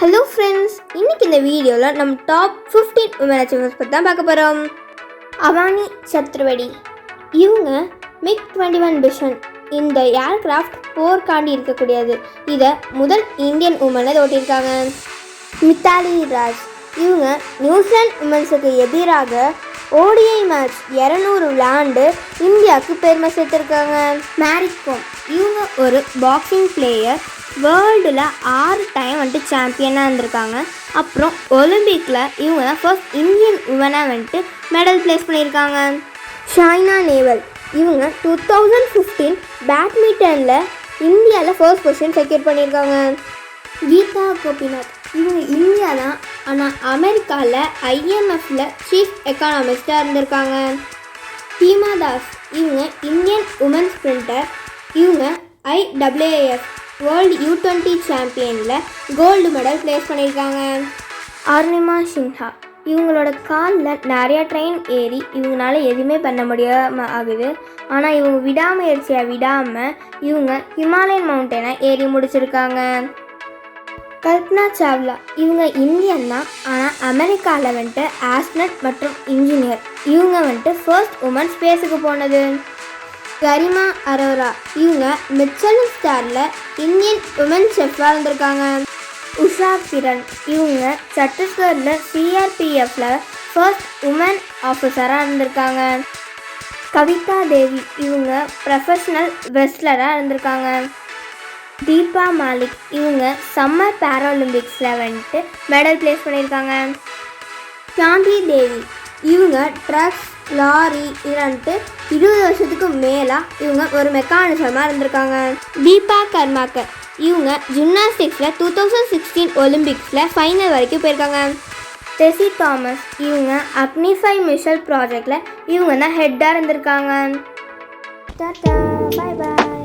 Hello friends, இன்னைக்கு இந்த வீடியோவில் நம்ம டாப் 15 உமன் அச்சீவர்ஸ் பற்றி தான் பார்க்க போகிறோம். அவானி சத்ருவடி இவங்க MiG-21 விஷன் இந்த ஏர்கிராஃப்ட் போர்க்காண்டி இருக்கக்கூடியது. இதை முதல் இந்தியன் உமனை ஓட்டியிருக்காங்க. மித்தாலி ராஜ் இவங்க நியூசிலாந்து உமன்ஸுக்கு எதிராக ஓடிஐ மேட்ச் 200 விளையாண்டு இந்தியாவுக்கு பெருமை சேர்த்துருக்காங்க. மேரி கோம் இவங்க ஒரு பாக்ஸிங் பிளேயர். வேர்ல்டில் 6 டைம் சாம்பியனாக இருந்திருக்காங்க. அப்புறம் ஒலிம்பிக்கில் இவங்க தான் ஃபர்ஸ்ட் இந்தியன் உமனாக மெடல் பிளேஸ் பண்ணியிருக்காங்க. ஷைனா நேவல் இவங்க 2015 பேட்மிண்டனில் இந்தியாவில் ஃபர்ஸ்ட் பொசிஷன் செக்யூர் பண்ணியிருக்காங்க. கீதா கோபிநாத் இவங்க இந்தியா தான், ஆனால் அமெரிக்காவில் IMFல சீஃப் எக்கானமிஸ்டாக இருந்திருக்காங்க. ஹீமா தாஸ் இவங்க இந்தியன் உமன் ஸ்பிரிண்டர். இவங்க IAAF வேர்ல்டு U20 சாம்பியனில் கோல்டு மெடல் பிளேஸ் பண்ணியிருக்காங்க. அருணிமா சின்ஹா இவங்களோட காலில் நிறையா ட்ரெயின் ஏறி இவங்களால எதுவுமே பண்ண முடியாமல் ஆகுது. ஆனால் இவங்க விடாமல் இவங்க ஹிமாலயன் மவுண்டனை ஏறி முடிச்சிருக்காங்க. கல்பனா சாவ்லா இவங்க இந்தியன் தான், ஆனால் அமெரிக்காவில் ஆஸ்ட்ரனட் மற்றும் இன்ஜினியர். இவங்க ஃபர்ஸ்ட் உமன் ஸ்பேஸுக்கு போனது. கரிமா அரோரா இவங்க மிச்சலின் ஸ்டாரில் இந்தியன் உமன் செஃப்பாக இருந்திருக்காங்க. உஷா கிரண் இவங்க சத்தீஸ்கரில் CRPFல ஃபர்ஸ்ட் உமன் ஆஃபீஸராக இருந்திருக்காங்க. கவிதா தேவி இவங்க ப்ரொஃபஷ்னல் ரெஸ்லராக இருந்திருக்காங்க. தீபா மாலிக் இவங்க சம்மர் பேராலிம்பிக்ஸில் மெடல் பிளேஸ் பண்ணியிருக்காங்க. சாந்தி தேவி இவங்க ட்ரக்ஸ் லாரி 20 வருஷத்துக்கு மேலாக இவங்க ஒரு மெக்கானிசமாக இருந்திருக்காங்க. தீபா கர்மாக்கர் இவங்க ஜிம்னாஸ்டிக்ஸில் 2016 ஒலிம்பிக்ஸில் ஃபைனல் வரைக்கும் போயிருக்காங்க. டெசி தாமஸ் இவங்க அக்னிஃபை மிஷல் ப்ராஜெக்டில் இவங்க தான் ஹெட்டாக இருந்திருக்காங்க. டாடா, பாய் பாய்.